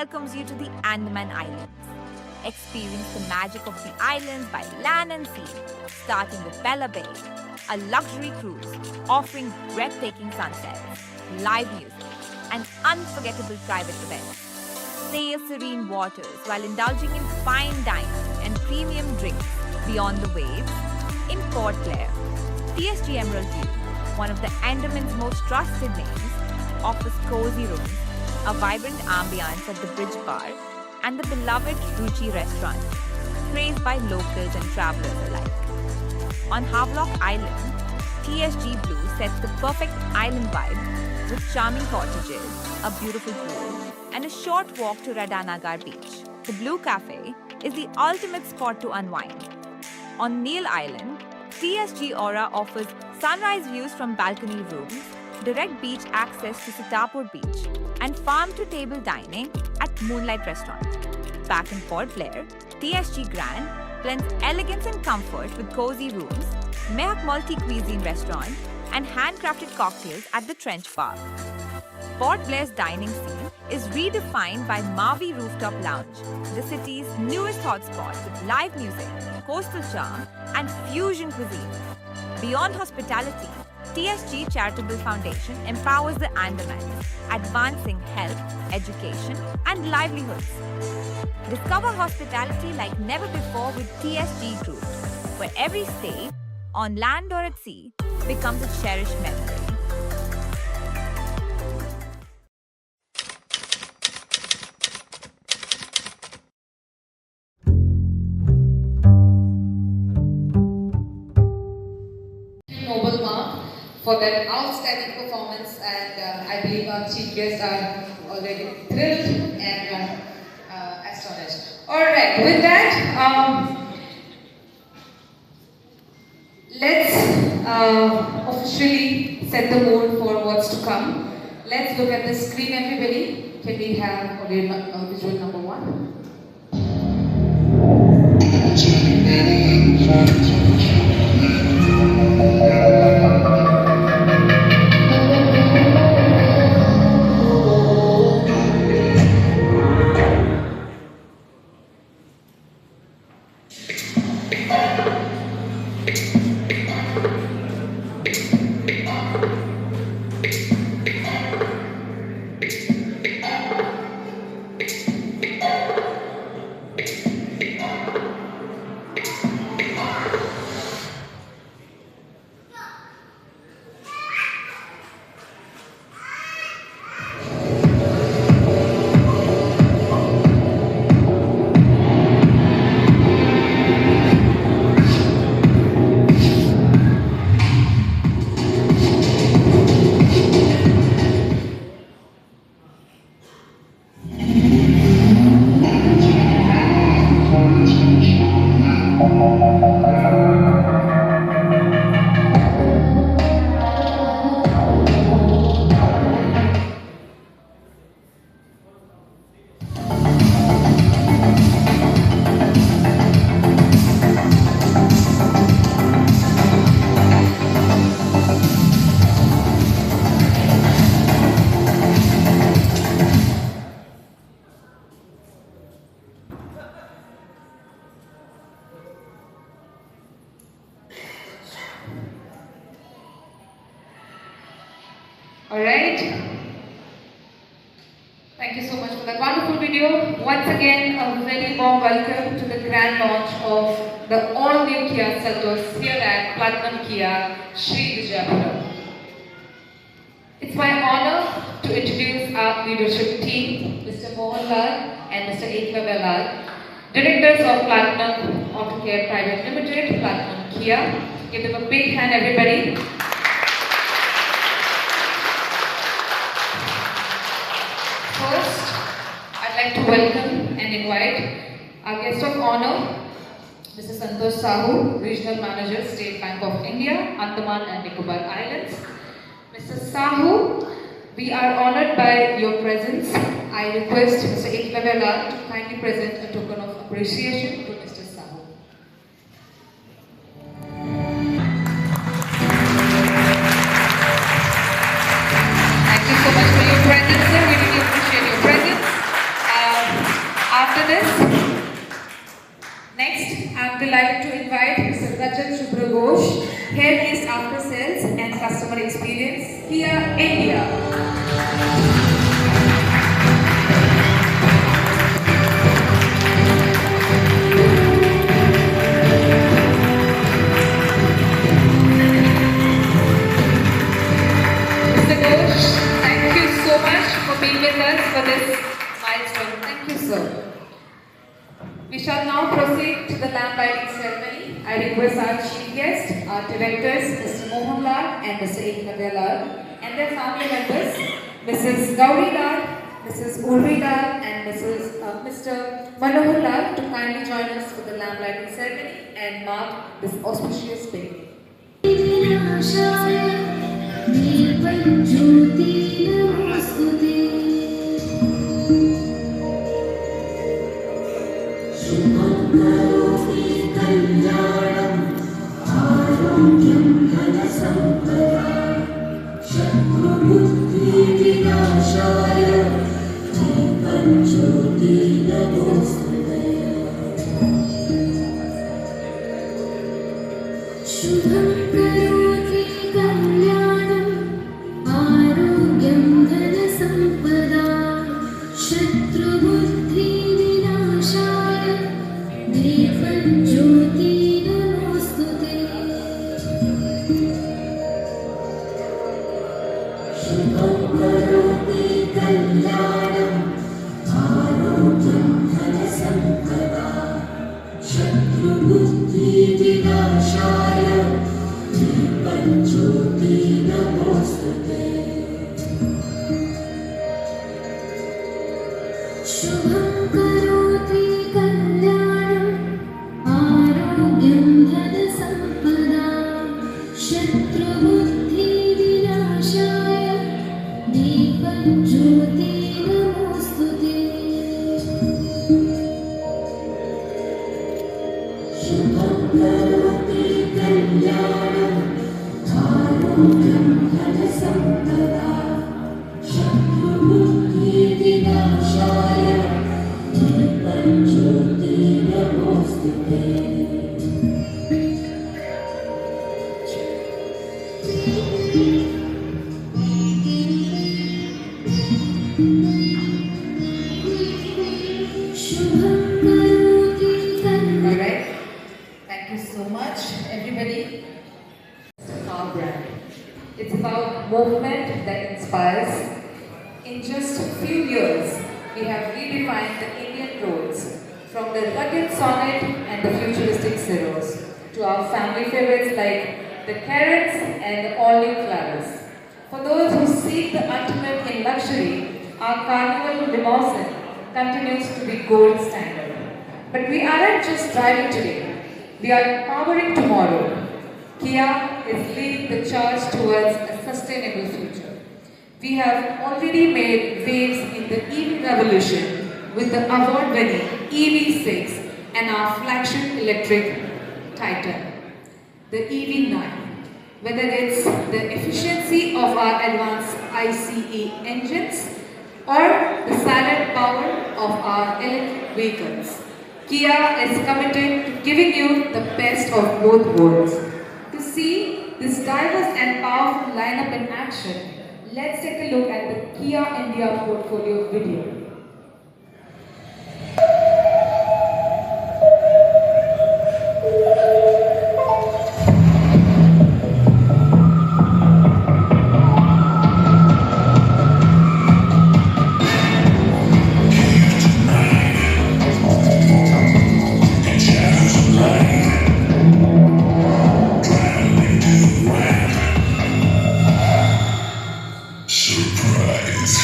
welcomes you to the Andaman Islands. Experience the magic of the islands by land and sea, starting with Bella Bay, a luxury cruise offering breathtaking sunsets, live music, and unforgettable private events. Sail serene waters while indulging in fine dining and premium drinks beyond the waves in Port Blair. TSG Emerald View, one of the Andaman's most trusted names, offers cozy rooms, a vibrant ambiance at the Bridge Bar, and the beloved Ruchi restaurant, praised by locals and travelers alike. On Havelock Island, TSG Blue sets the perfect island vibe with charming cottages, a beautiful pool, and a short walk to Radhanagar Beach. The Blue Cafe is the ultimate spot to unwind. On Neil Island, TSG Aura offers sunrise views from balcony rooms, direct beach access to Sitapur Beach, and farm-to-table dining at Moonlight Restaurant. Back in Port Blair, TSG Grand blends elegance and comfort with cozy rooms, Mehak multi-cuisine restaurant, and handcrafted cocktails at the Trench Bar. Port Blair's dining scene is redefined by Mavi Rooftop Lounge, the city's newest hotspot with live music, coastal charm, and fusion cuisine. Beyond hospitality, TSG Charitable Foundation empowers the Andamans, advancing health, education, and livelihoods. Discover hospitality like never before with TSG Group, where every stay, on land or at sea, becomes a cherished memory. Nobel Mark for that outstanding performance, and I believe our chief guests are already thrilled and astonished. Alright, with that, let's officially set the mood for what's to come. Let's look at the screen, everybody. Can we have visual number one? Alright, thank you so much for that wonderful video. Once again, a very warm welcome to the grand launch of the all-new Kia Seltos here at Platinum Kia, Sri Vijayapuram. It's my honor to introduce our leadership team, Mr. Mohan Lal and Mr. Eklavya Lal, directors of Platinum Autocare Private Limited, Platinum Kia. Give them a big hand, everybody. First, I'd like to welcome and invite our guest of honor, Mr. Santosh Sahu, Regional Manager, State Bank of India, Andaman and Nicobar Islands. Mr. Sahu, we are honored by your presence. I request Mr. Eklavya Lal to kindly present a token of appreciation to Mr. Sahu. Thank you so much for your presence, sir. We really appreciate your presence. this. Next, I'm delighted to invite Mr. Rajat Shubra Ghosh, Head East After Sales and Customer Experience, Kia India. Mr. Ghosh, thank you so much for being with us for this milestone. Thank you, sir. We shall now proceed to the lamp lighting ceremony. I request our chief guest, our directors, Mr. Mohan Lal and Mr. Eklavya Lal, and their family members, Mrs. Gauri Lal, Mrs. Urvi Lal, and Mr. Manohar Lal, to kindly join us for the lamp lighting ceremony and mark this auspicious day. शुभं करोति कल्याणं आरोग्यं धनसम्पदा शत्रुबुद्धिविनाशाय दीपज्योति नमोऽस्तुते शुभं करोति कल्याणं आरोग्यं धनसम्पदा शत्रुबुद्धिविनाशाय दीपज्योति नमोऽस्तुते शुभं करोति कल्याणं आरोग्यं धनसम्पदा शत्रुबुद्धिविनाशाय दीपज्योति नमोऽस्तुते शुभं करोति कल्याणं आरोग्यं धनसम्पदा शत्रुबुद्धिविनाशाय दीपज्योति नमोऽस्तुते शुभं करोति Alright, thank you so much, everybody. Our brand. It's about movement that inspires. In just a few years, we have redefined the Indian roads from the rugged sonnet and the futuristic Ciros to our family favorites like the Carrots and the all-new Claris. For those who seek the ultimate in luxury, our Carnival limousine continues to be gold standard. But we aren't just driving today, we are powering tomorrow. Kia is leading the charge towards a sustainable future. We have already made waves in the EV revolution with the award-winning EV6 and our flagship electric Titan, the EV9. Whether it's the efficiency of our advanced ICE engines or the silent power of our electric vehicles, Kia is committed to giving you the best of both worlds. To see this diverse and powerful lineup in action, let's take a look at the Kia India portfolio video. Surprise!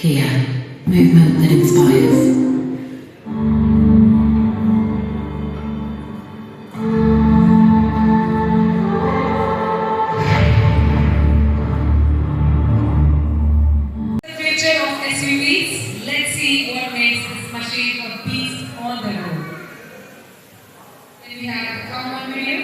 Kia, movement that inspires. The future of SUVs. Let's see what makes this machine a beast on the road. Then we have the countdown video.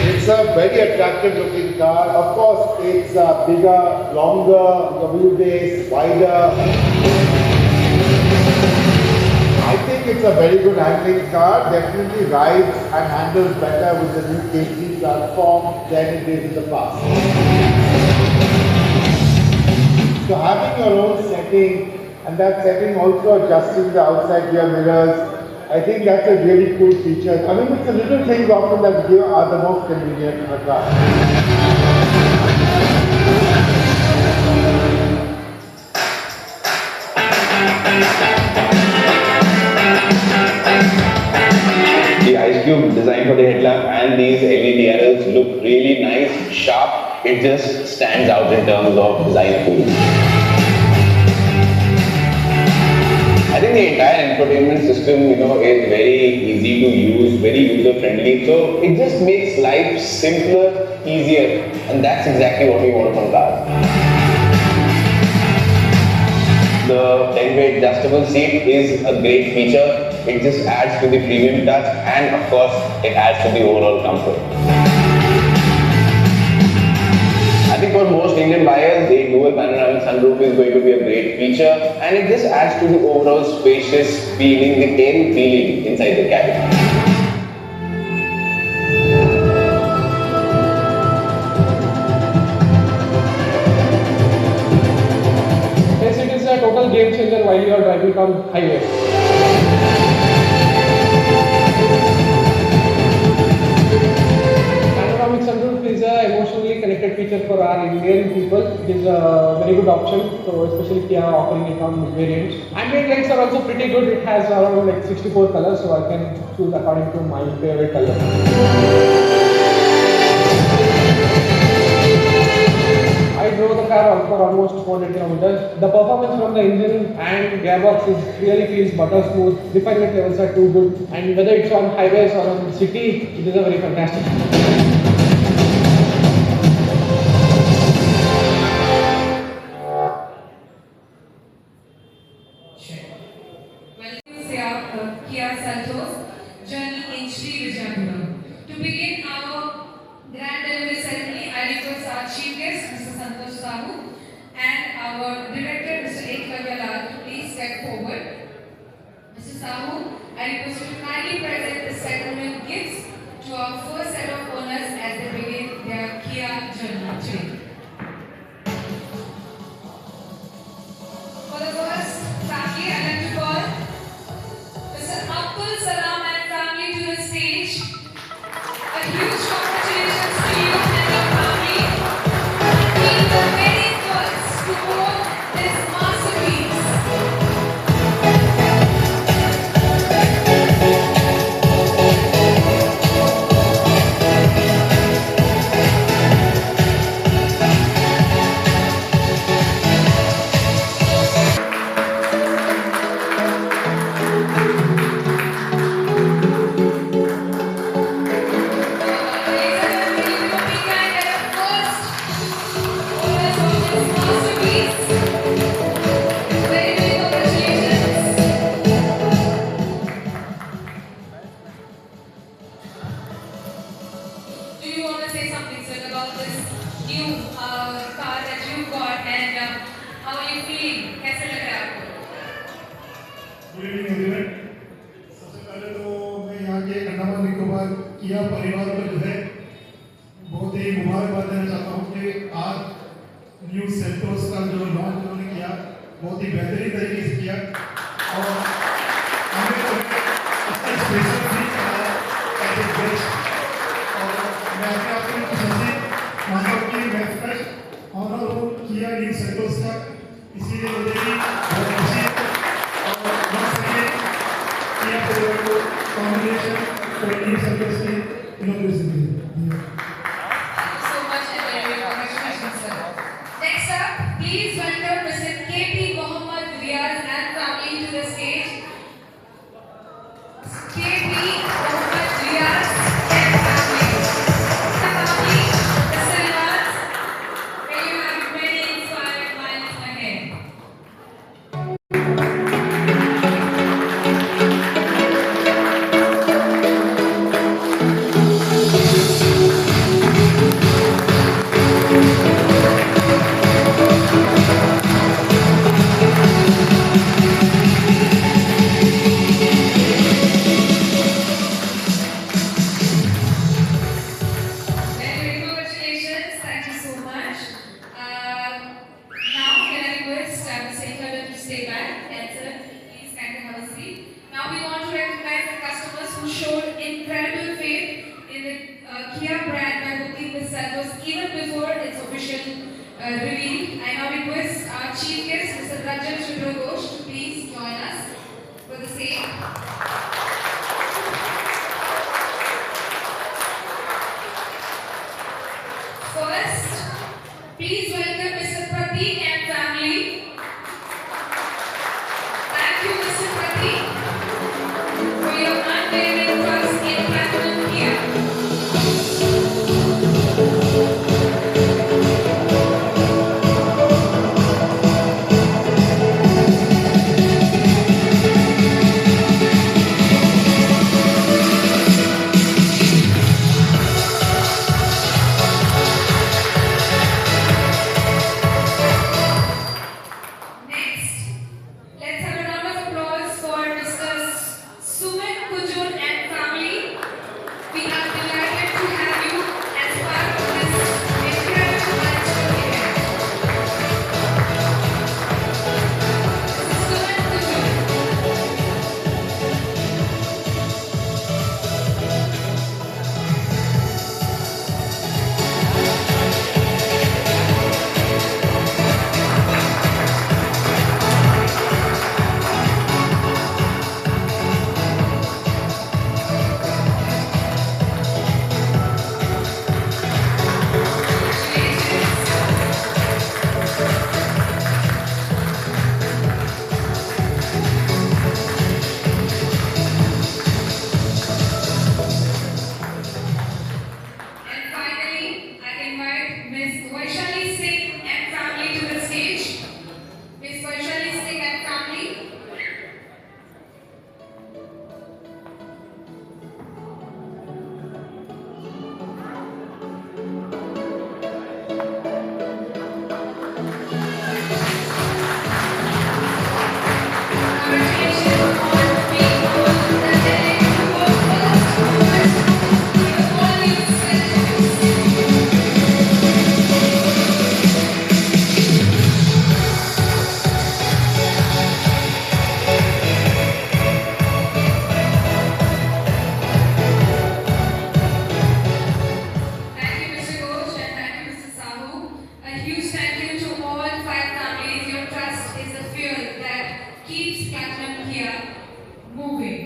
It's a very attractive looking car. Of course, it's bigger, longer, the wheelbase, wider. I think it's a very good handling car. Definitely rides and handles better with the new KT platform than it did in the past. So having your own setting and that setting also adjusting the outside rear mirrors, I think that's a really cool feature. I mean, it's the little things often that are the most convenient in a car. The Ice Cube design for the headlamp and these LEDRs look really nice, sharp. It just stands out in terms of design appeal. I think the entire infotainment system, is very easy to use, very user friendly. So it just makes life simpler, easier, and that's exactly what we want from cars. The 10-way adjustable seat is a great feature. It just adds to the premium touch and of course it adds to the overall comfort. I think for most Indian buyers, the dual panoramic sunroof is going to be a great feature and it just adds to the overall spacious feeling, the airy feeling inside the cabin. A total game changer while you are driving on highway. Panoramic sunroof is an emotionally connected feature for our Indian people. It is a very good option, so especially Kia offering it on variants. Ambient lights are also pretty good. It has around like 64 colors, so I can choose according to my favorite color. I drove the car for almost 400 kilometers. The performance from the engine and gearbox really feels butter smooth. Refinement levels are too good, and whether it's on highways or on city, it is a very fantastic. Kia Seltos journey in Sri Vijayapuram. To begin our grand delivery ceremony, I request our chief guest, Mr. Santosh Sahu, and our director, Mr. Eklavya Lal, to please step forward. Mr. Sahu, I request you to kindly present the ceremonial gifts to our first set of owners as they begin their Kia journey. For the first family, I'd like to call Mr. Abdul Salam and family to the stage. A huge congratulations to you and your family. Being the very first to own this masterpiece. किया परिवार को जो है बहुत ही मुबारकबाद देना चाहता हूँ कि आज न्यू सेल्टोस का जो लॉन्च उन्होंने किया बहुत ही बेहतरीन तरीके से किया और हमें इसका स्पेशल भी और मैं अपने आप को कुछ ऐसे मानता हूँ कि मैं फर्स्ट ऑनर हूँ किया न्यू सेल्टोस का, इसीलिए मुझे भी बहुत खुशी है और बस ये किया परिवार को कॉम्बिनेशन for New Seltos की inauguration के लिए। Thank you so much and very congratulations, sir. Next up, please welcome Mr. K.P. Mohammed Riaz and family to the stage. K.P. Mohammed Riaz and family. Family, Mr. Riaz, may you have many inspired minds ahead. Now we want to recognize the customers who showed incredible faith in the Kia brand by booking Miss Santos even before its official reveal. I now request our chief guest, Mr. Ranjan Shubhra Ghosh, to please join us for the same. First, please welcome Mr. Pratik and family. Thank you, Mr. Pratik, for your unwavering trust in Platinum Kia. Next, let's have a round of applause for Mr. Sumit Kujur and family. We are delighted to have you as part of this incredible milestone event. Mr. Sumit Kujur. And finally, I invite Ms. Vaishali Singh and family to the stage. Ms. Vaishali Singh and family. Congratulations on being called the Delhi World First Movers in the all-new Seltos. Thank you, Mr. Ghosh, and thank you, Mr. Sahu. A huge thank you to all five families. Your trust is the fuel that keeps Platinum Kia moving.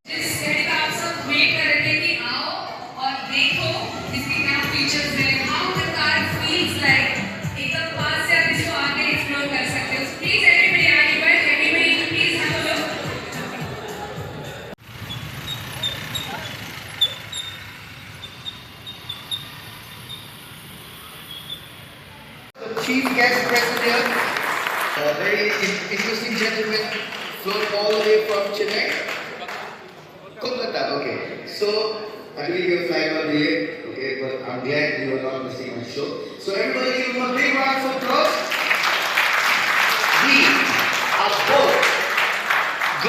जिस घड़ी का आप सब wait कर रहे थे कि आओ और देखो इसके क्या फीचर्स हैं, how the car feels like, एकदम पास से आप इसको आगे एक्सप्लोर कर सकते हो. Please everybody I invite everybody to please have a look. The chief guest present here, a very interesting gentleman, flown all the way from Chennai. Kolkata, okay. So, I believe you're flying all the way, okay, but I'm glad you are not missing my show. So, everybody give him a big round of applause. We are both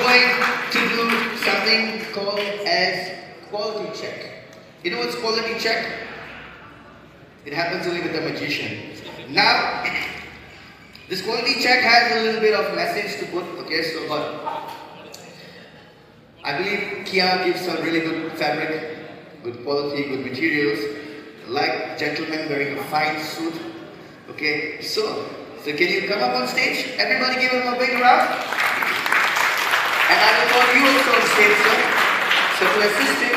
going to do something called as quality check. You know what's quality check? It happens only with a magician. Now, this quality check has a little bit of message to put, okay, so but I believe Kia gives some really good fabric, good quality, good materials, like gentlemen wearing a fine suit, okay, so can you come up on stage? Everybody give him a big round. And I will call you also on stage, sir, so to assist him.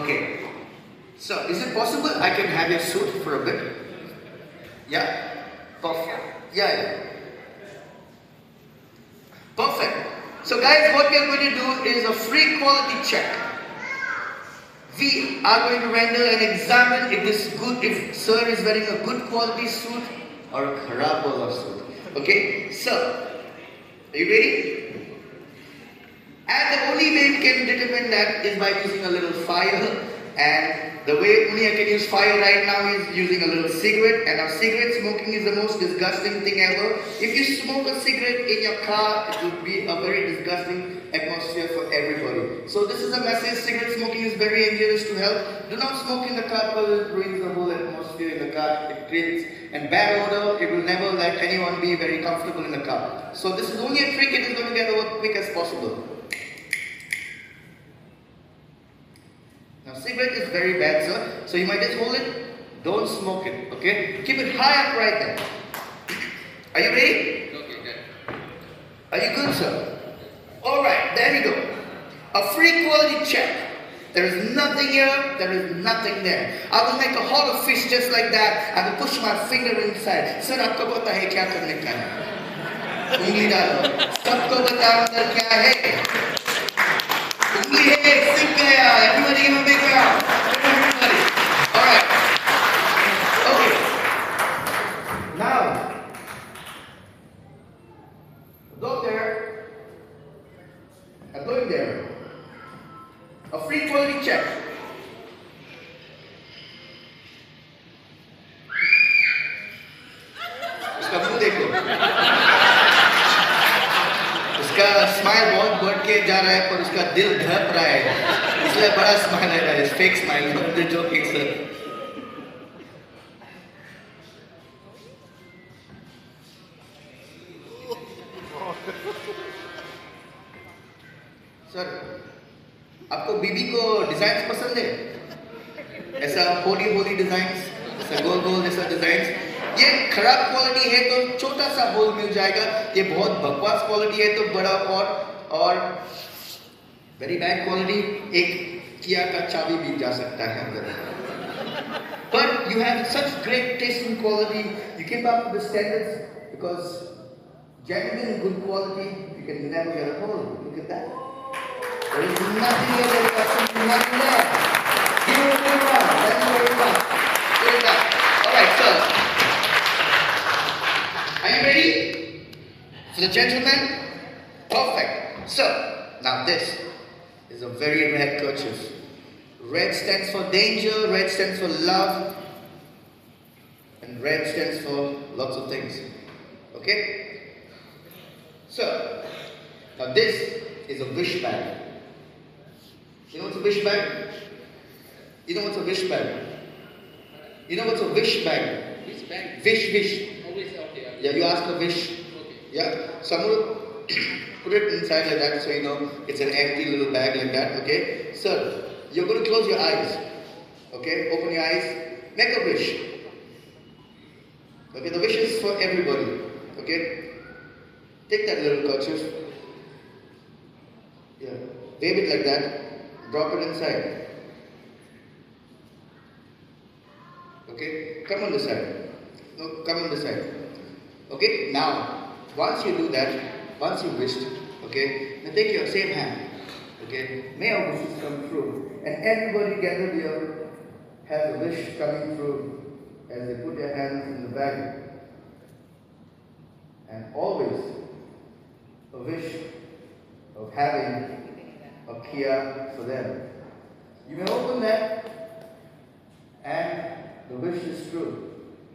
Okay. So, is it possible I can have your suit for a bit? Yeah? Perfect. Yeah. Perfect. So guys, what we are going to do is a free quality check. We are going to render and examine if sir is wearing a good quality suit or a kharab wala suit. Okay, so are you ready? And the only way we can determine that is by using a little fire. And the way only I can use fire right now is using a little cigarette. And now cigarette smoking is the most disgusting thing ever. If you smoke a cigarette in your car, it would be a very disgusting atmosphere for everybody. So this is a message: cigarette smoking is very injurious to health. Do not smoke in the car because it ruins the whole atmosphere in the car. It creates a bad odor. It will never let anyone be very comfortable in the car. So this is only a trick. It is going to get over quick as possible. Now cigarette is very bad, sir. So you might just hold it. Don't smoke it. Okay? Keep it high up right there. Are you ready? Okay, good. Are you good, sir? Alright, there we go. A free quality check. There is nothing here, there is nothing there. I will make a hot of fish just like that. I will push my finger inside. Sir, आपको पता है क्या करने का है? उंगली डालो. सबको बता अंदर क्या है? उंगली है, सिक गया. Everybody give a big round. Everybody. Alright. Okay. Now, go there. I'm going there. A free quality check. उसका मुंह देखो. उसका स्माइल बहुत बढ़ के जा रहा है पर उसका दिल धड़क रहा है. इसलिए बड़ा स्माइल है. It's fake smile, not the joking, sir. Sir, आपको बीबी को डिजाइन पसंद है? ऐसा होली डिजाइन्स, ऐसा गोल जैसा डिजाइन्स. ये खराब क्वालिटी है तो छोटा सा होल मिल जाएगा. ये बहुत बकवास क्वालिटी है तो बड़ा और वेरी बैड क्वालिटी एक किया का चाबी भी जा सकता है अंदर. But you have such great taste in quality. You keep up with the standards because genuine good quality you can never get a hold. Look at that. There is nothing here, there is absolutely nothing there. Give it a good one. Thank you very much. Put it back. Alright, sir. Are you ready? For the gentleman? Perfect. So, now this is a very rare kerchief. Red stands for danger, red stands for love, and red stands for lots of things. Okay? So, now this is a wish bag. You know what's a wish bag? You know what's a wish bag? You know what's a wish bag? Wish bag? Wish. Yeah, you ask a wish. Okay. Yeah. So I'm going to put it inside like that so you know it's an empty little bag like that. Okay? So, you're going to close your eyes. Okay? Open your eyes. Make a wish. Okay? The wish is for everybody. Okay? Take that little kerchief. Yeah. Wave it like that. Drop it inside. Okay? Come on this side. No, come on this side. Okay? Now, once you do that, once you wished, okay, now take your same hand. Okay? May our wishes come true. And everybody gathered here has a wish coming true as they put their hands in the bag. And always a wish of having a Kia for them. You may open that and the wish is true.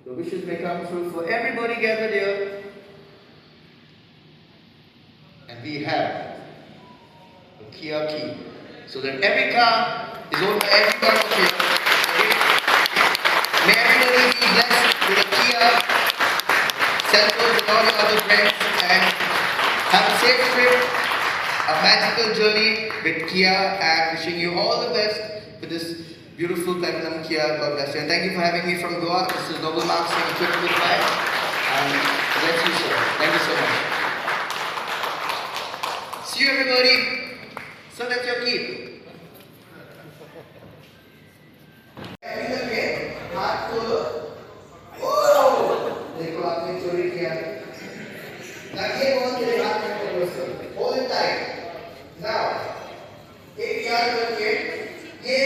The wishes may come true for everybody gathered here. And we have a Kia key. So that every car is owned by everyone here. May everybody be blessed with a Kia, Seltos and all your other friends, and have a safe trip, a magical journey with Kia, and wishing you all the best with this beautiful platinum Kia. God bless you. And thank you for having me from Goa. This is Noble Mark saying quick goodbye. And bless you, sir. Thank you so much. See you, everybody. So that's your key. हाथ खोलो. देखो आपने चोरी किया. लगे बहुत तेरे हाथ में खोलो sir. Hold it tight. Now, एक याद रखिए ये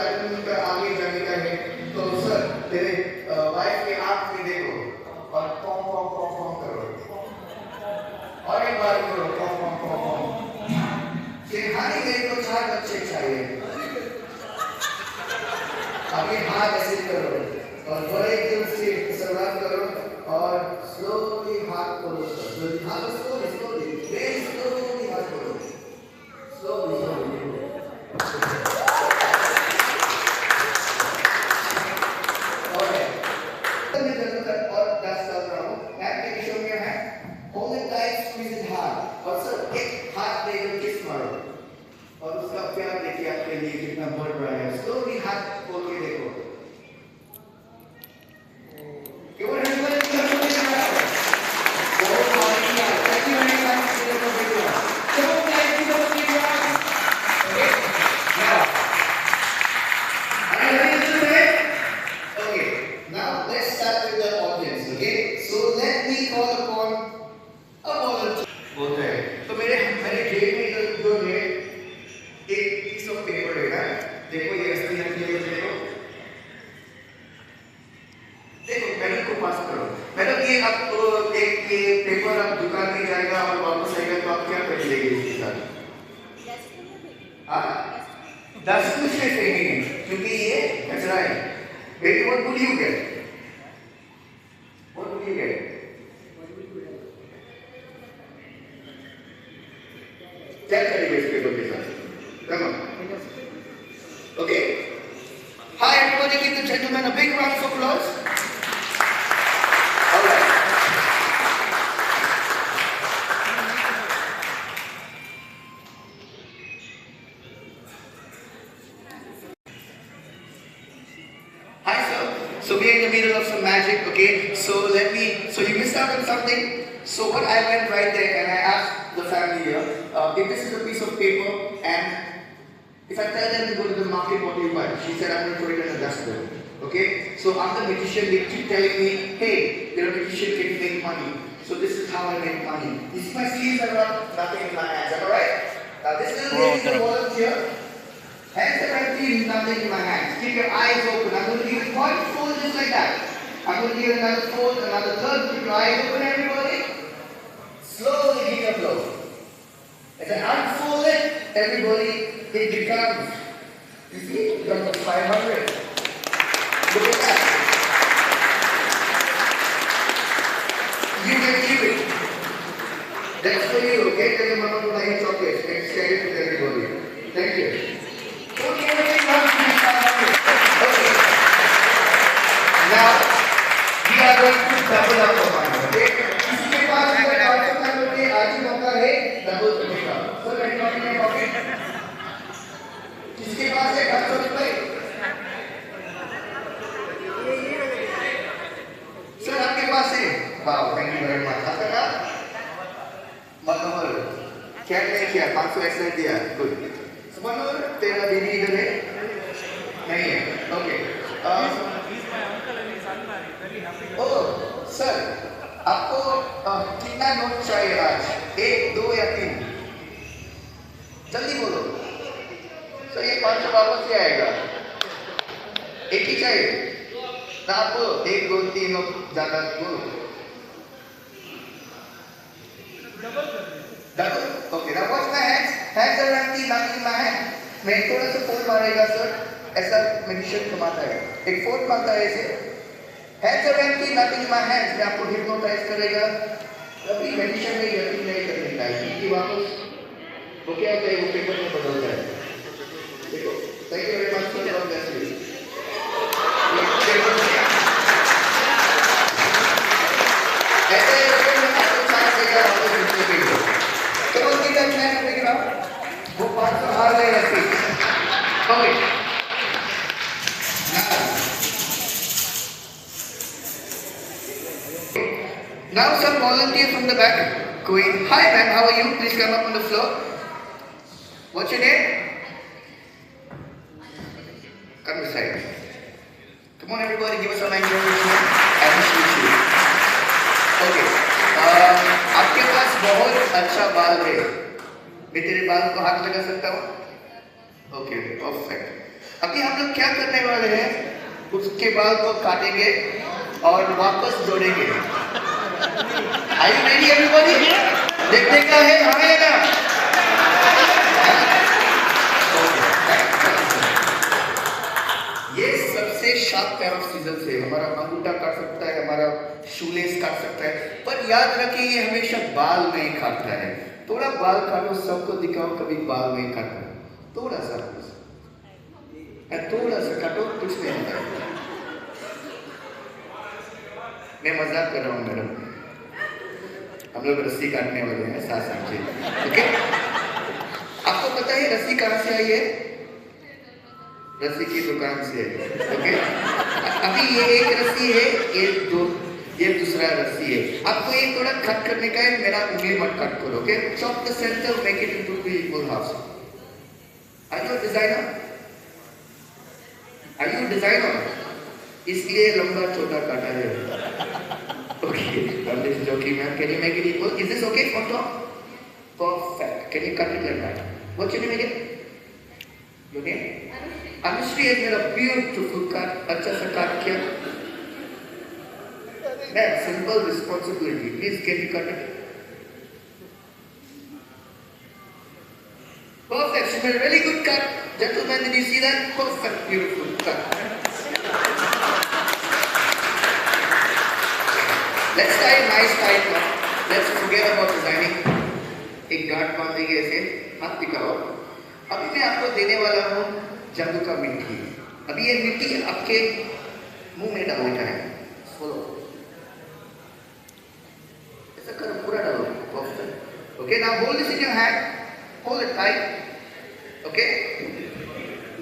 प्लैटिनम का आगे जाने का है तो सर तेरे वाइफ के आंख में देखो और कॉम कॉम कॉम कॉम करो और एक बार करो कॉम कॉम कॉम कॉम सिखाने के लिए तो 4 बच्चे चाहिए अभी हाथ ऐसे करो और बड़े दिल से सलाम करो और स्लोली हाथ खोलो स्लोली हाथ स्लोली वेरी स्लोली हाथ खोलो स्लोली और 10 साल रहा हूँ एप्लीकेशन में है hold it tight squeeze it hard और सर एक हाथ लेकर किस मारो और उसका प्यार देखिए आपके लिए कितना बढ़ रहा है स्लोली हाथ खोल के देखो देखो ये असली नकली है देखो मैडम को पास करो मैडम ये आप एक ये पेपर आप दुकान में जाएगा और वापस आएगा तो आप क्या कर लेंगे इसके साथ हाँ डस्टबिन से फेंकेंगे क्योंकि ये कचरा है बेटी व्हाट वुड यू गेट क्या करेंगे इस पेपर के साथ come on Okay. Hi everybody, give the gentleman a big round of applause. All right. Hi sir. So we are in the middle of some magic, okay? So you missed out on something. So what I went right there and I asked the family here, if this is a piece of paper and if I tell them to go to the market, what do you buy? She said, I'm going to throw it in a dustbin. Okay? So I'm the magician, they keep telling me, hey, you're a magician, can you make money? So this is how I make money. You see my sleeves are not nothing in my hands, am I right? Now this little lady is a volunteer. Hands are empty, nothing in my hands. Keep your eyes open. I'm going to give you one fold just like that. I'm going to give you another fold, another third. Keep your eyes open, everybody. Slowly give your flow. As I unfold it, everybody, it becomes, you see, it becomes 500. Look at that. You can keep it. That's for you, okay? Tell your mama to buy you chocolates and share it with everybody. Thank you. Okay, okay. Now, we are going to double up the money, okay? इसके पास अगर 500 रुपये आज ही मौका है, double करेगा. So, मैं pocket किसके पास है 500 रुपये? सर आपके पास है? वाह, थैंक यू वेरी मच. आपका नाम? मनोहर. क्या नहीं किया? 500 एक्स्ट्रा दिया. गुड. मनोहर, तेरा बीवी इधर है? नहीं है. ओके. ओह, सर, आपको कितना नोट चाहिए आज? 1, 2 या 3? जल्दी बोलो. सर ये 500 वापस से आएगा. एक ही चाहिए ना आपको? 1, 2, 3 ज्यादा बोलो. Double. Okay. Now watch my hands. Hands are empty, nothing in my hand. मैं थोड़ा सा फोल्ड मारेगा सर. ऐसा मेडिटेशन कमाता है. एक फोल्ड मारता है ऐसे. Hands are empty, nothing in my hands. मैं आपको हिप्नोटाइज करेगा. अभी मेडिटेशन में यकीन नहीं करने का है क्योंकि वापस वो क्या होता है वो पेपर में बदल जाए. देखो. Thank you very much for your blessing. ऐसे आपको चांस देगा वापस जीतने के लिए. चलो उनकी टाइम मैं देख रहा हूँ. वो 500 हार गए ऐसे. Okay. Now some volunteer from the back going, hi ma'am, how are you? Please come up on the floor. What's your name? Come this side. Come on everybody, give us some encouragement. I appreciate you. Okay. आपके पास बहुत अच्छा बाल है. मैं तेरे बाल को हाथ लगा सकता हूँ? Okay, perfect. अभी हम लोग क्या करने वाले हैं, उसके बाल को काटेंगे और वापस जोड़ेंगे। Are you ready everybody? देखने का है, हाँ या ना? ये सबसे शार्प पेयर ऑफ सीजर्स है। हमारा अंगूठा काट सकता है, हमारा शूलेस काट सकता है, पर याद रखिए ये हमेशा बाल नहीं काटता है। थोड़ा बाल काटो, सबको दिखाओ, कभी बाल नहीं काटो, थोड़ा सा काटो, कुछ नहीं होता है। मैं मजाक कर रहा हूँ मैडम, हम लोग रस्सी काटने वाले हैं, साथ समझे। ओके, आपको पता है रस्सी कहाँ से आई है? रस्सी की दुकान से। ओके, अभी ये एक रस्सी है, ये दूसरा रस्सी है। आपको ये थोड़ा कट करने का है, मेरा उंगली मत कट करो। Okay, chop the centre, make it into the equal halves. Are you designer? Are you designer? इसलिए लंबा छोटा काटा है। Okay, I'm just joking, man. Can you make it equal? Is this okay on top? Perfect. Can you cut it like that? What's your name again? Your name? Anushri has made a beautiful cut. अच्छा सा cut किया। Man, simple responsibility. Please, can you cut it? Perfect. She made a really good cut. Gentlemen, did you see that? Perfect, beautiful cut. Let's tie a nice tight knot. Let's forget about designing. एक गांठ बांध देंगे ऐसे, हाथ दिखाओ। अभी मैं आपको देने वाला हूँ जादू का मिट्टी। अभी ये मिट्टी आपके मुंह में डालने का है। Follow. ऐसा करो, पूरा डालो। Perfect. Okay, now hold this in your hand. Hold it tight. Okay?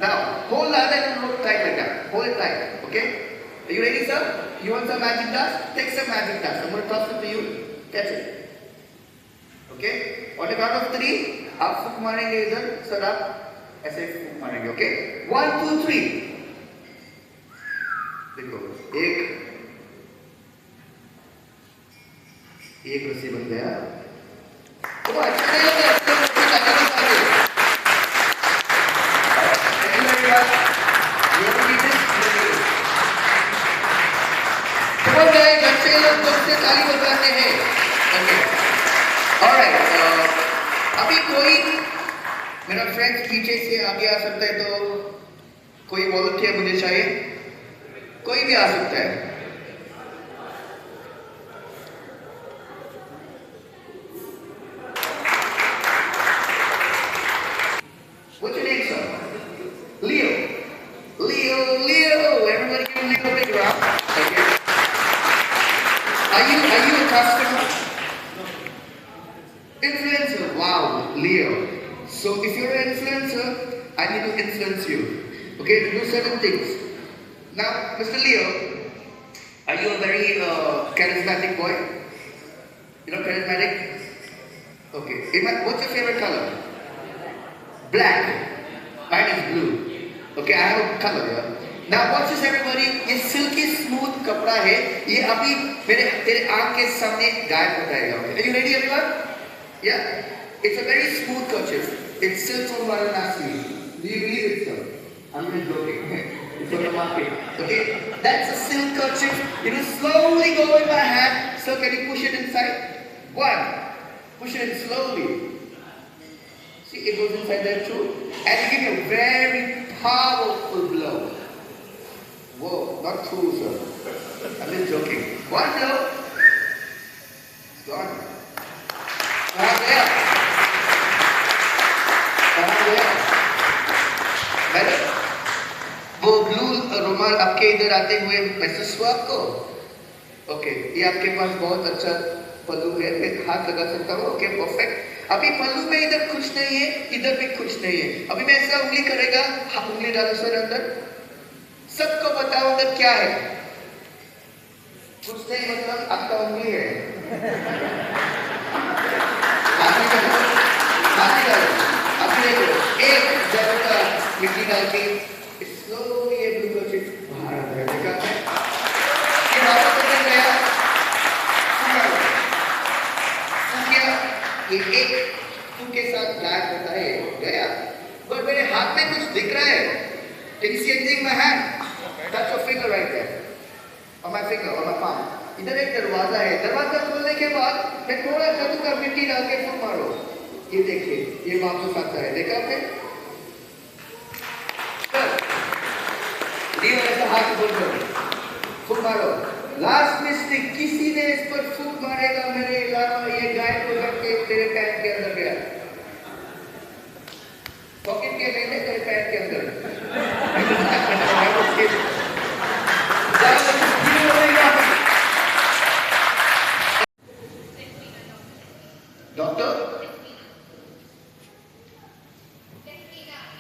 Now, hold the other and hold tight like that. Hold it tight. Okay? Are you ready, sir? You want some magic dust? Take some magic dust. I'm going to toss it to you. Catch it. Okay? On the count of 3, आप फूक मारेंगे इधर, sir आप ऐसे फूक मारेंगे. Okay? 1, 2, 3. देखो, एक रस्सी बन गया. तो अच्छा नहीं होता. ताली बजाते हैं. ऑलराइट, अभी कोई मेरा फ्रेंड्स पीछे से आगे आ सकता है, तो कोई वॉलंटियर मुझे चाहिए. कोई भी आ सकता है. What's your name, sir? Leo. Everybody give Leo a big round. Okay. Are you a customer? Influencer. Wow, Leo. So if you're an influencer, I need to influence you. Okay, to do certain things. Now, Mr. Leo, are you a very charismatic boy? You know charismatic? Okay. What's your favorite color? Black. Mine is blue. Okay, I have a color here. Now watch this everybody. ये silkie smooth कपड़ा है. ये अभी तेरे आँख के सामने गायब हो जाएगा. Are you ready everyone? Yeah. It's a very smooth kerchief. It's silk from Varanasi. Do you believe it, sir? I'm not joking. It's on the market. Okay. That's a silk kerchief. It will slowly go in my hand. So can you push it inside? 1. Push it in slowly. See, it goes inside there too. And you give you a very powerful blow. Whoa, not true, sir. I'm just joking. 1 blow. It's gone. कहाँ गया? Madam, वो blue रुमाल आपके इधर आते हुए महसूस हुआ आपको? ओके, ये आपके पास बहुत अच्छा पल्लू है. मैं हाथ लगा सकता हूँ. Okay, perfect. अभी पल्लू में इधर कुछ नहीं है, इधर भी कुछ नहीं है. अभी मैं ऐसा उंगली करेगा, उंगली डालो सर अंदर. सबको बताओ अंदर क्या है. कुछ नहीं, मतलब आपका उंगली है. एक जगह मिट्टी डाल के स्लोली ये ब्लू कर्चिफ बाहर आ जाएगा. ये वापस अंदर गया. ये एक टू के साथ गायब होता है. गया. बट मेरे हाथ में कुछ दिख रहा है. Can you hand. Touch your finger right there. On my finger, on my palm. इधर एक दरवाजा है. दरवाजा खोलने के बाद मैं थोड़ा कद्दू का मिट्टी डाल के फूट मारो. ये देखिए, ये वापस आता है. देखा आपने? ये ऐसा हाथ बोल करो. फूट मारो. लास्ट मिस्टेक, किसी ने इस पर फूट मारेगा मेरे अलावा ये गाय को करके तेरे पैर के अंदर गया. पॉकेट के मैंने तेरे पैर के अंदर. Doctor?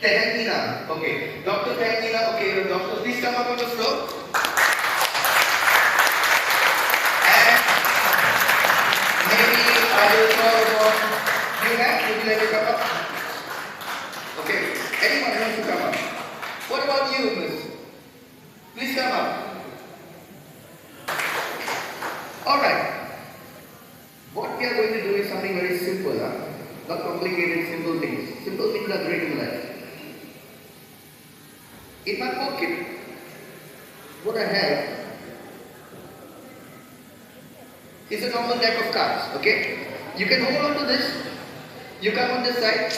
Tehangina. Okay. Dr. Tehangina. Okay, doctor, please come up on the floor. And maybe I will call upon you, ma'am. Would you like to come up? Okay. Anyone wants to come up? What about you, miss? Please come up. Alright. What we are going to do is something very simple, not complicated, simple things. Simple things are great in life. In my pocket, what I have is a normal deck of cards, okay? You can hold on to this. You come on this side.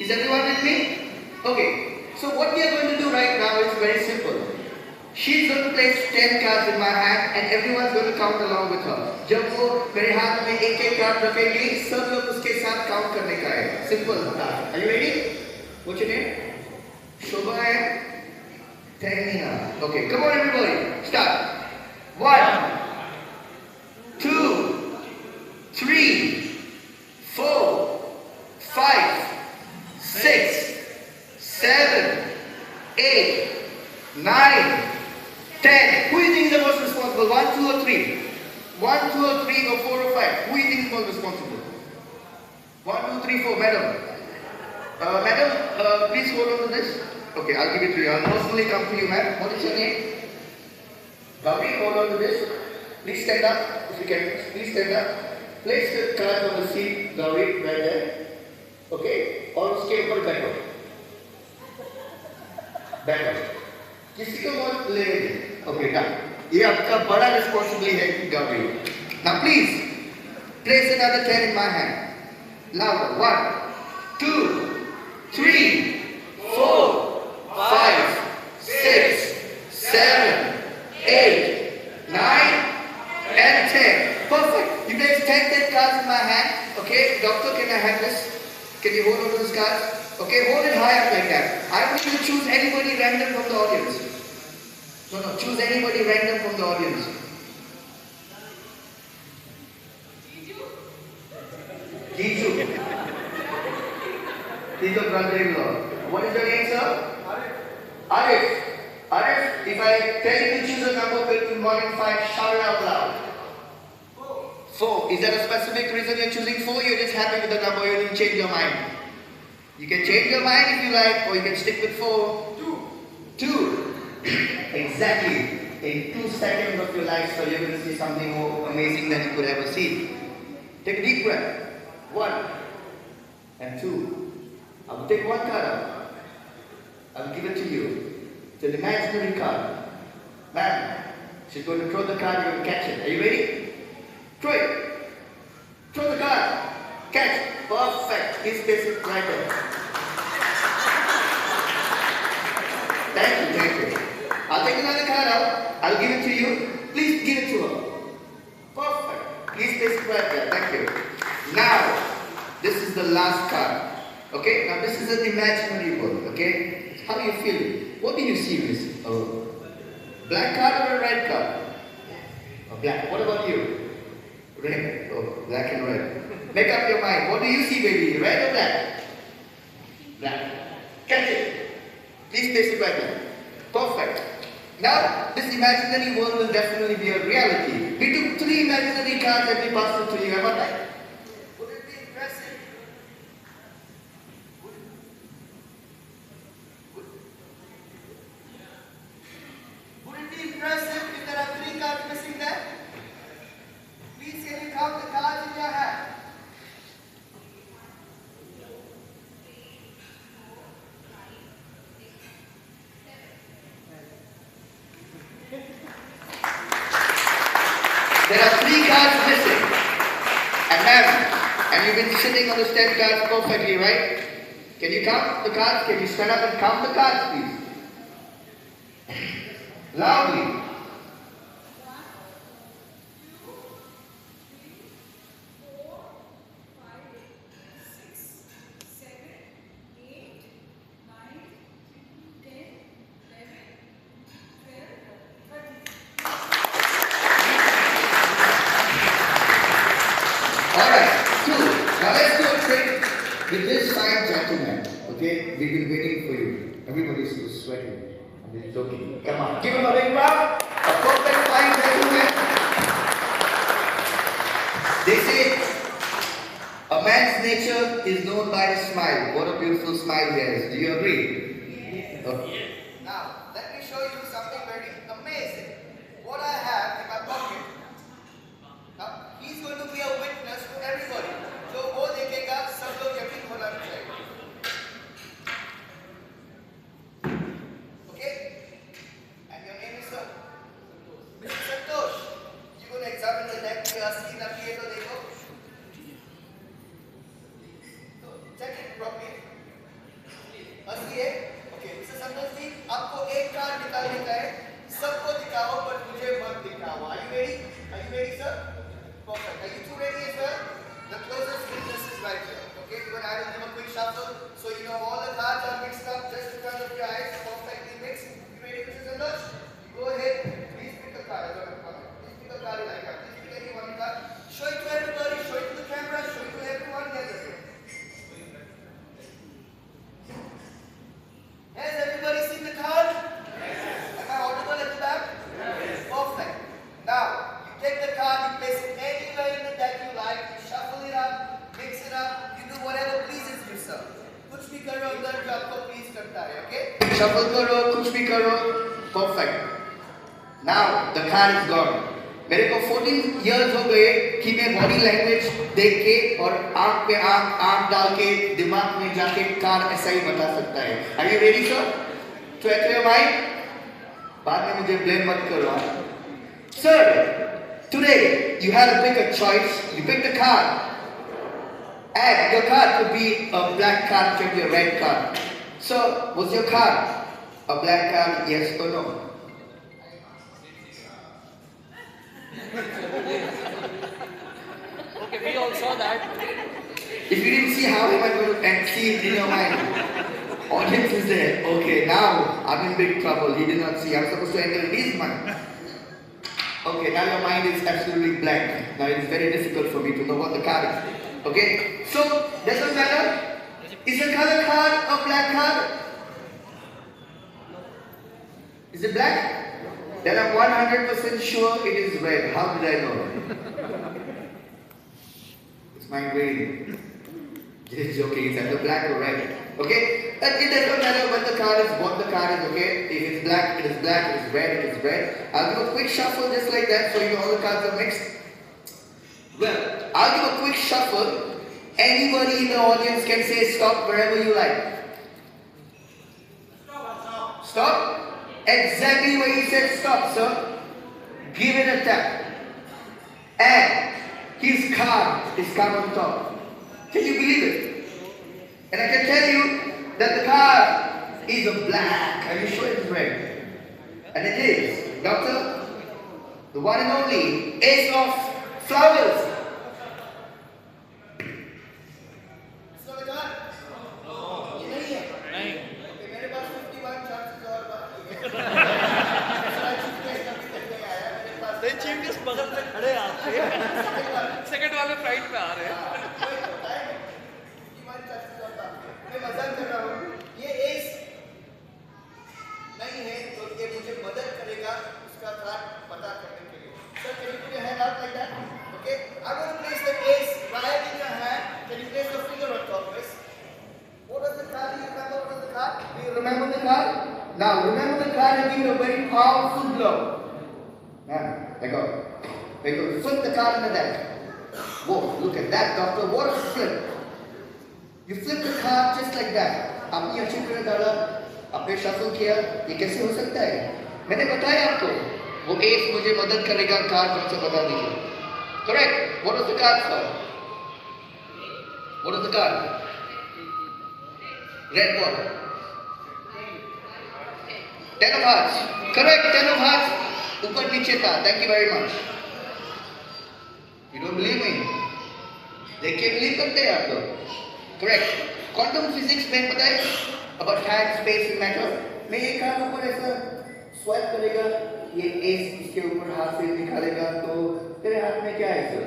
Is everyone with me? Okay. So what we are going to do right now is very simple. She's going to place 10 cards in my hand and everyone's going to count along with her. जब वो मेरे हाथ में एक card रखेगी, सब लोग उसके साथ काउंट करने का है. Simple. Are you ready? What's your name? Shobha and Tehangina. Okay, come on everybody. Start. 1, 2, 3, 4, 5, 6, 7, 8, 9, 10. Who do you think is the most responsible? 1, 2 or 3? 1, 2 or 3 or 4 or 5? Who do you think is most responsible? 1, 2, 3, 4. Madam. Madam, please hold on to this. Okay, I'll give it to you. I'll personally come to you, ma'am. What is your name? Gauri, hold on to this. Please stand up. If you can, please stand up. Place the card on the seat, Gauri, right there. Okay? और उसके ऊपर बैठो. बैठो. किसी को मत लेने दे. Okay, done. ये आपका बड़ा responsibility है, Gauri. Now please, place another 10 in my hand. Louder. 1, 2, 3, 4, 5, 6, 7, 8, 9, and 10. Perfect. You place 10 cards in my hand. Okay, doctor, can I have this? Can you hold on to this card? Okay, hold it high up like that. I want you to choose anybody random from the audience. No, choose anybody random from the audience. Giju. He's your brother-in-law. What is your name, sir? Arif. Arif, if I tell you to choose a number between 1 and 5, shout it out loud. 4. Is there a specific reason you're choosing 4? You're just happy with the number, you didn't change your mind. You can change your mind if you like, or you can stick with 4. 2. Exactly. In 2 seconds of your life, so you're going to see something more amazing than you could ever see. Take a deep breath. 1 and 2. I will take one card out. I will give it to you. It's an imaginary card. Ma'am, she's going to throw the card, you're going to catch it. Are you ready? Throw it. Throw the card. Catch it. Perfect. Please place it right there. Thank you. I'll take another card out. I'll give it to you. Please give it to her. Perfect. Please place it right there. Thank you. Now, this is the last card. Okay? Now, this is an imaginary world. Okay? How do you feel? What do you see, Miss? Black card or a red card? Black. What about you? Red. Oh, black and red. Make up your mind. What do you see, baby? Red or black? Black. Catch it. Please place it right there. Perfect. Now, this imaginary world will definitely be a reality. We took 3 imaginary cards and we passed it to you. Am I right? Would it be impressive? Would it be impressive if there are 3 cards missing there? Please can you count the cards in your hand? 3 cards missing. And now, and you've been sitting on those 10 cards perfectly, right? Can you count the cards? Can you stand up and count the cards, please? Loudly. With this fine gentleman, okay, we've been waiting for you. Everybody's so sweating. And they're joking. Come on, give him a big round. A perfect fine gentleman. They say a man's nature is known by his smile. What a beautiful smile he has. Do you agree? Yes. Okay. Now, let me show you something very amazing. What I have in my pocket. Now, he's going to be a witness to everybody. जो वो देखेगा सब लोग यकीन होना चाहिए. Okay? And your name is sir? Mr. Santosh. You going to examine the deck. ये असली नकली है तो देखो. Check it properly. असली है? Okay. Mr. Santosh जी, आपको एक कार्ड निकालने का है. सबको दिखाओ पर मुझे मत दिखाओ. Are you ready? Are you ready, sir? Perfect. Are you two ready as well? The closest witness is right here. Okay, even I will give a quick shuffle so you know all the cards are mixed up just in front of your eyes, perfectly mixed. You ready, Mr. Santosh? You go ahead. Please pick a card. Please pick a card you like. Please pick any one card. Show it to everybody. Show it to the camera. Show it to everyone. Has everybody seen the card? Yes. Am I audible at the back? Yes. Perfect. Now you take the card. You place it anywhere in the deck you like. Shuffle it up, mix it up, you do whatever pleases you, sir. कुछ भी करो अंदर जो आपको please करता है, okay? Shuffle करो, कुछ भी करो, perfect. Now the card is gone. मेरे को 14 years हो गए कि मैं body language देख के और आँख पे आँख डाल के दिमाग में जाके card ऐसा ही बता सकता है. Are you ready, sir? To enter your mind? बाद में मुझे blame मत करो. Sir. Today, you had to pick a choice. You picked a card. And your card could be a black card, could be a red card. So, was your card a black card, yes or no? Okay, we all saw that. If you didn't see, how am I going to see it in your mind? Audience is there. Okay, now I'm in big trouble. He did not see. I'm supposed to enter his mind. Okay, now your mind is absolutely blank. Now it is very difficult for me to know what the card is. Okay, so doesn't matter. Is a color card a black card? Is it black? Then I'm 100% sure it is red. How did I know? It's mind reading. Just joking. It's either black or red. Okay? But it doesn't matter what the card is, okay? If it's black, it is black. If it's red, it is red. I'll give a quick shuffle just like that so you know all the cards are mixed. Well, I'll give a quick shuffle. Anybody in the audience can say stop wherever you like. Stop. Stop? Exactly where you said stop, sir. Give it a tap. And his card is come on top. Can you believe it? And I can tell you that the card is a black. Are you sure it's red? And it is. Doctor, the one and only Ace of Flowers. It's not a card? No. ये नहीं है? नहीं. Okay, मेरे पास 51 chances और बाकी है. नहीं, chief guest बगल में खड़े हैं आपके. सेकंड वाले फ्लाइट पे आ रहे हैं. मैं मजाक कर रहा हूँ. ये एस नहीं है तो ये मुझे मदद करेगा उसका कार्ड पता करने के लिए. Sir, can you put your hand out like that? Okay. I'm going to place the ace right in your hand. Can you place your finger on top, please? What does the card? Do you remember what is the card? Do you remember the card? Now remember the card and give it a very powerful blow. There you go. There you go. Flip the card in the deck. Whoa! Look at that, doctor. What a flip! You flip the card just like that. आपने अच्छी तरह डाला, आपने shuffle किया. ये कैसे हो सकता है? मैंने बताया आपको. वो एस मुझे मदद करेगा. कार्ड मुझे बता दीजिए. Correct. What was the card for? What is the card? Red ball. 10 of hearts. Correct. 10 of hearts. ऊपर नीचे था. Thank you very much. You don't believe me? देख के believe करते हैं आप लोग. Correct. Quantum physics में पता है about time, space and matter. मैं एक हाथ ऊपर ऐसा स्वाइप करेगा, ये एस इसके ऊपर हाथ से निकालेगा, तो तेरे हाथ में क्या है sir?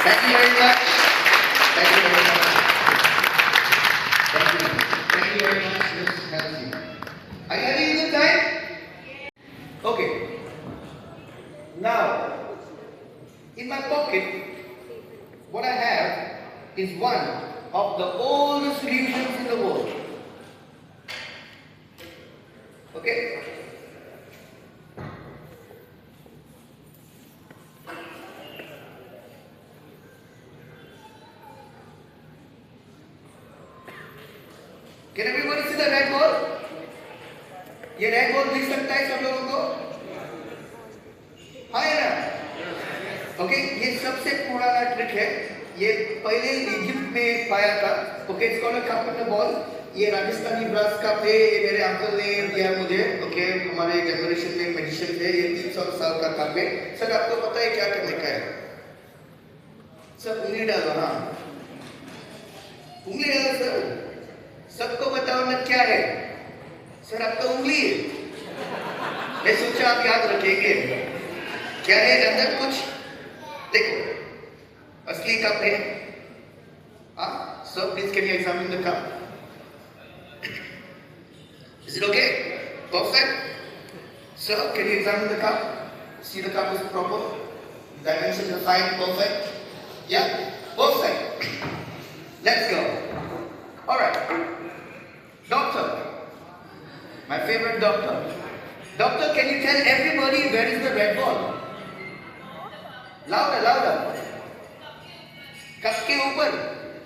Thank you very much. Thank you very much. Thank you. Thank you very much. This helps you. Are you having a good time? Okay. Now, in my pocket, what I have is one of the oldest illusions in the world. Okay? Can everybody see the red ball? ये red ball दिख सकता है सब लोगों को? हाँ या ना? ओके, ये सबसे पुराना ट्रिक है. ये पहले इजिप्ट में पाया था. Okay, it's called a cup in the ball. ये राजस्थानी ब्रास कप है. ये मेरे अंकल ने दिया मुझे. ओके, हमारे जनरेशन में मैजिशियन थे. ये 300 साल का कप है. सर आपको पता है क्या करने का है? सब उंगली डालो. हाँ, उंगली डालो सर. सबको बताओ ना क्या है? सर आप तो उंगली है. मैं सोचा आप याद रखेंगे. क्या है अंदर? कुछ देखो, असली कप है. हाँ, so please can you examine the cup? Is it okay? Perfect. Sir, can you examine the cup? See the cup is proper. Dimensions are fine, perfect. Yeah, perfect. Let's go. All right. Doctor, my favorite doctor. Doctor, can you tell everybody where is the red ball? Louder, louder. Cup के ऊपर?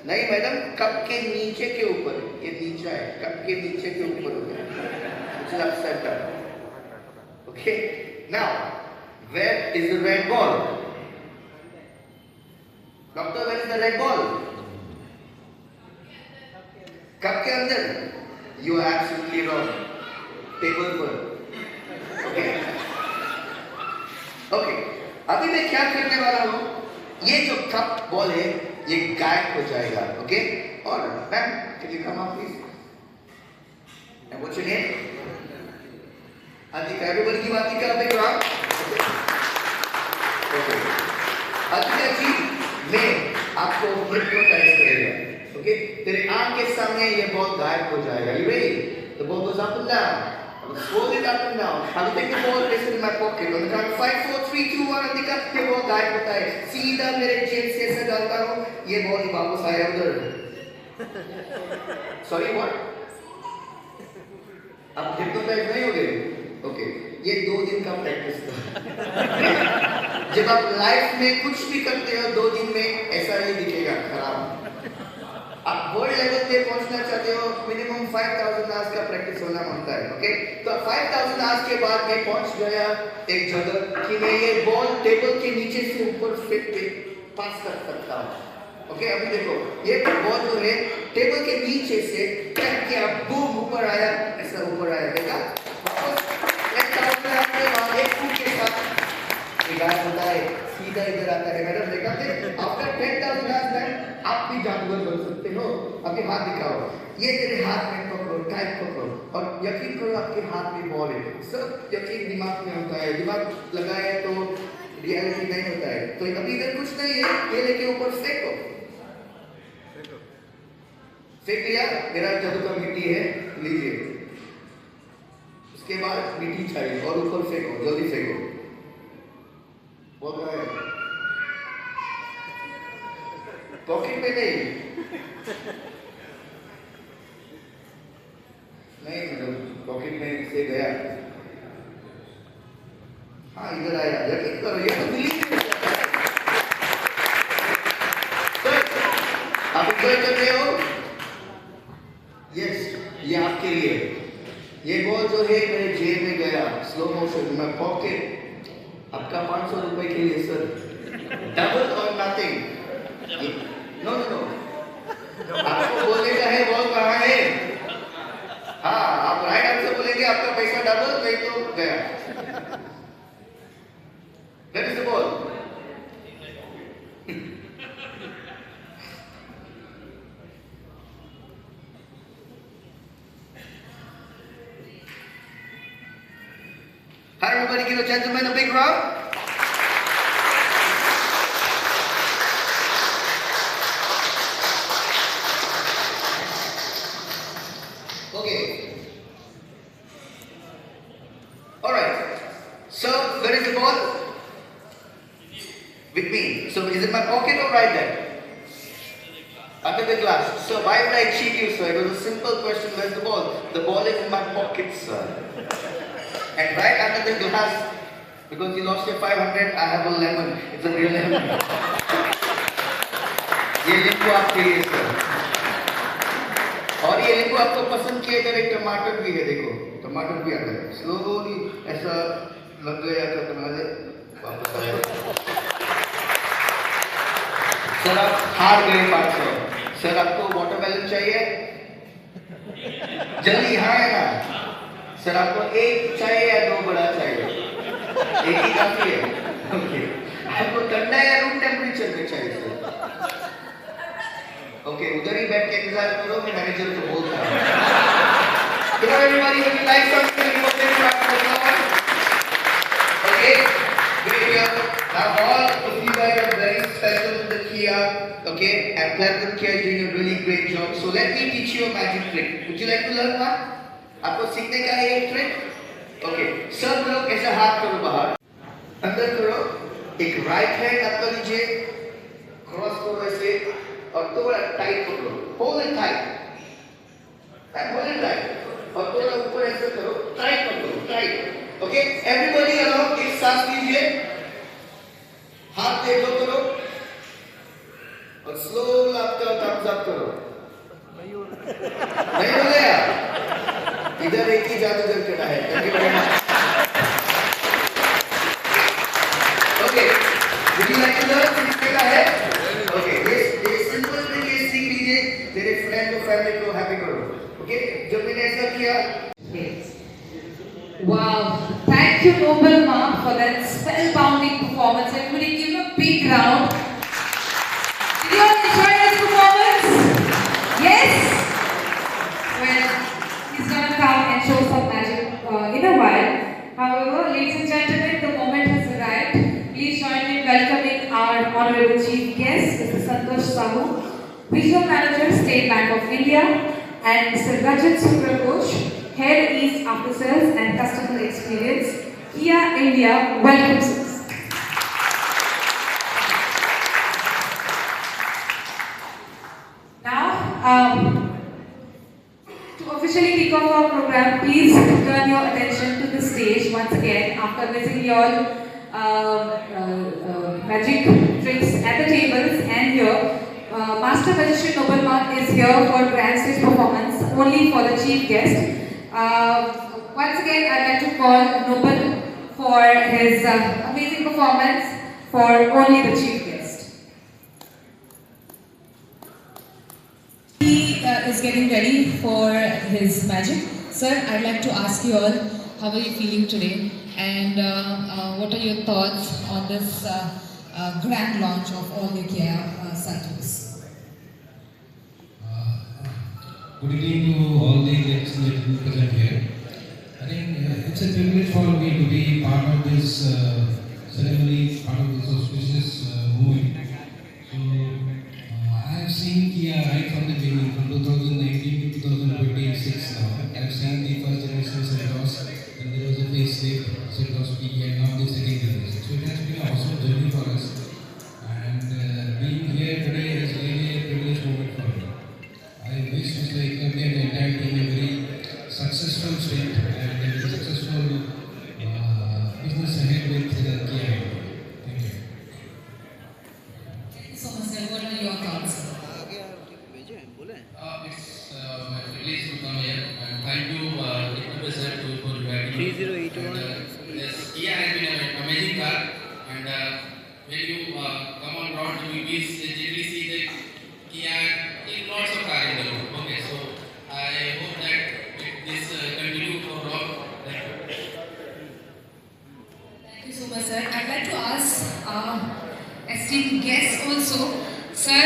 नहीं madam, cup के नीचे के ऊपर. ये नीचा है. कप के नीचे के ऊपर हो गया. It's upside down. Okay. Now, where is the red ball? Doctor, where is the red ball? Cup के अंदर? You are absolutely wrong. Table पर. Okay. Okay. अभी मैं क्या करने वाला हूँ? ये जो कप बॉल है, ये गायब हो जाएगा. Okay. और ma'am, can you come up please? And what's your name? Adhika. Everybody give Adhika a big round. Okay. Adhika जी, मैं आपको hypnotize करेगा. Okay, तेरे आंख के सामने ये बॉल गायब हो जाएगा. You ready? The ball goes up and down. I will fold it up and down. I will take the ball, place it in my pocket. On the count 5, 4, 3, 2, 1, Adhika, ये ball गायब होता है. सीधा मेरे जेब से ऐसे डालता हूँ. ये बॉल वापस आया उधर. Sorry, what? आप hypnotize नहीं हो गए? Okay, ये 2 दिन का प्रैक्टिस था. जब आप लाइफ में कुछ भी करते हो 2 दिन में ऐसा ही दिखेगा खराब. आप वर्ल्ड लेवल पे पहुंचना चाहते हो, मिनिमम 5000 आवर्स का प्रैक्टिस होना मांगता है. ओके, तो 5000 आवर्स के बाद मैं पहुंच गया एक जगह कि मैं ये बॉल टेबल के नीचे से ऊपर फेंक के पास कर सकता हूँ. ओके, अभी देखो, ये बॉल जो है टेबल के नीचे से फेंक के अब बूम ऊपर आया. ऐसा ऊपर आया. देखा? वापस 1000 आवर्स बाद एक फुट के साथ गायब होता है. सीधा इधर आता है. मैडम देखा थे? आफ्टर 10,000 आवर्स आप भी जानवर बन सकते हो. अभी हाथ दिखाओ. ये तेरे हाथ में पकड़ो, टाइट पकड़ो और यकीन करो आपके हाथ में बॉल है. सब यकीन दिमाग में होता है. दिमाग लगाए तो रियलिटी नहीं होता है. तो अभी इधर कुछ नहीं है. ये लेके ऊपर फेंको. फेंक लिया. मेरा जादू का मिट्टी है, लीजिए. उसके बाद मिट्टी चाहिए और ऊपर फेंको. जल्दी फेंको. वो क्या है? पॉकेट में नहीं. नहीं मैडम, पॉकेट में से गया. हाँ, इधर आया. यकीन करो, ये तो बिलीव नहीं करता है. आप एंजॉय कर रहे हो? यस, ये आपके लिए. ये बॉल जो है मेरे जेब में गया स्लो मोशन में पॉकेट आपका 500 रुपए के लिए सर डबल और नथिंग नो नो नो आपको बोलने का है बॉल कहाँ है हाँ आप राइट आंसर बोलेंगे आपका पैसा डबल नहीं तो गया Where is the ball? Hi everybody, give a gentleman a big round. Okay. Alright. So, where is the ball? With me. So, is it my pocket or right there? Under the glass. So, why would I cheat you, sir? It was a simple question. Where's the ball? The ball is in my pocket, sir. And right under the glass, because you lost your 500, I have a lemon. It's a real lemon. ये नींबू आपके लिए sir और ये नींबू आपको पसंद किया इधर एक टमाटर भी है देखो टमाटर भी आ गया स्लोली ऐसा लग गया तो तुम्हारे वापस आ गया सर आप हार गए 500 सर आपको वाटरमेलन चाहिए जल्दी हाँ है ना सर आपको एक चाहिए या दो बड़ा चाहिए एक ही काफी है ओके आपको ठंडा या रूम टेम्परेचर में चाहिए सर ओके उधर ही बैठ के इंतजार करो मैं मैनेजर को बोलता हूँ Hello everybody, would you like something for this round? Okay, great here. Now all of you guys are very special to the Kia, okay, and Platinum Kia is doing a really great job. So let me teach you a magic trick. Would you like to learn one? आपको सीखने का है एक trick okay सब लोग ऐसा हाथ करो बाहर अंदर करो एक राइट हैंड आपका लीजिए क्रॉस करो ऐसे और थोड़ा टाइट पकड़ो hold it tight and hold it tight और थोड़ा ऊपर ऐसे करो टाइट पकड़ो टाइट ओके एवरीबॉडी अलाउ एक सांस लीजिए हाथ दे दो करो और स्लो आपका थम्स अप करो नहीं हो गया इधर एक ही जादूगर खड़ा है thank you very much okay would you like to learn सीखने का है ओके ये सिंपल तरीके से सीख लीजिए तेरे फ्रेंड और फैमिली को हैप्पी करो ओके जब मैंने ऐसा किया Wow, thank you Noble Ma for that spellbounding performance. Everybody give him a big round. Did you all enjoy this performance? Yes? Well, he's gonna come and show some magic in a while. However, ladies and gentlemen, the moment has arrived. Please join me in welcoming our honorable chief guest, Mr. Santosh Sahu, Regional Manager, State Bank of India, and Mr. Rajat Subrakosh, Head East After Sales and Customer Experience, Kia India, welcomes us. Now, to officially kick off our program, please turn your attention to the stage once again after missing your magic tricks at the tables and here. Master Magician Noble Ma is here for grand stage performance only for the chief guest. Once again, I'd like to call Noble for his amazing performance for only the chief guest. He is getting ready for his magic. Sir, I'd like to ask you all, how are you feeling today? And what are your thoughts on this grand launch of all the Kia Seltos? Good evening to all the guests present here. I think it's a privilege for me to be part of this ceremony, part of this auspicious movement. So I have seen Kia right from the beginning, from 2019 to 2026 now. I have seen the first generation Seltos, and there was a facelift, Seltos P, and now the second generation. So it has been an awesome journey for us. And being here today is really a privileged moment for me. I wish Mr. Eknavi and the entire team a very successful stint and a very successful business ahead with Kia. Thank you. Thank you so much, sir. What are your thoughts? It's This Kia has been an amazing car, and when you come on road, you will generally see that Kia in lots of cars in the road. Okay, so I hope that this continue for long. Thank you so much, sir. I'd like to ask esteemed guests also, sir,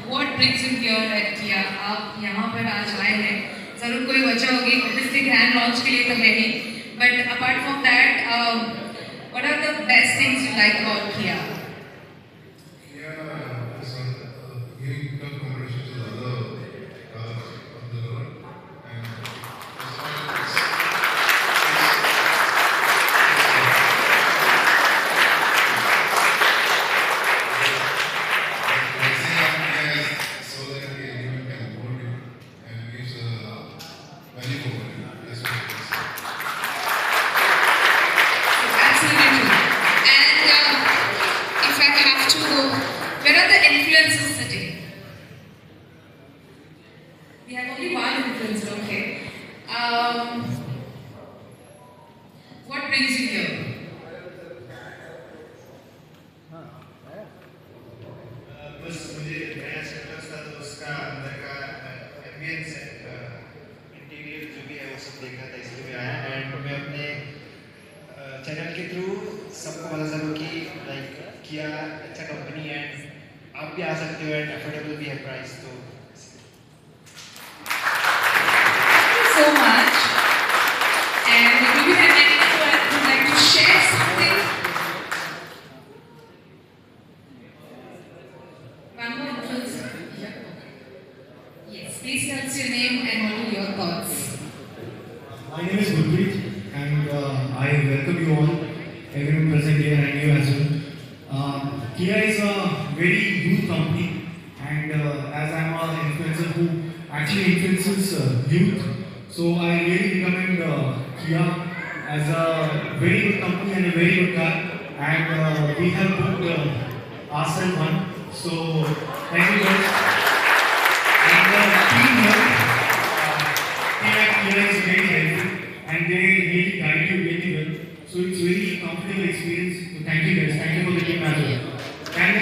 what brings you here at Kia? आप यहाँ पर आज आए हैं, ज़रूर कोई वजह होगी, obviously grand launch के लिए तो है ही, but apart from that, what are the best things you like about Kia? Where are the influencers sitting? We have only one influencer, okay. What brings you here? बस मुझे नया setup था तो उसका अंदर का एम्बियंस इंटीरियर जो भी है वो सब देखना था, इसलिए मैं आया। एंड मैं अपने चैनल के थ्रू सबको पता चलो कि लाइक किया अच्छा कंपनी है, आप भी आ सकते हो एंड अफोर्डेबल भी है प्राइस। तो Thank you so much. And do you have anyone who would like to share something? One more influencer. Yes, please tell us your name and what are your thoughts. My name is Gurpreet and I welcome you all, everyone present here and you as well. Kia is a very youth company, and as I am an influencer who actually influences youth, so I really recommend Kia as a very good company and a very good car, and we have booked ourselves one, so thank you guys. And the team here, Kia is very helpful and they really guide you really well, so it's very comfortable experience. So thank you guys, thank you for the team as well. Can we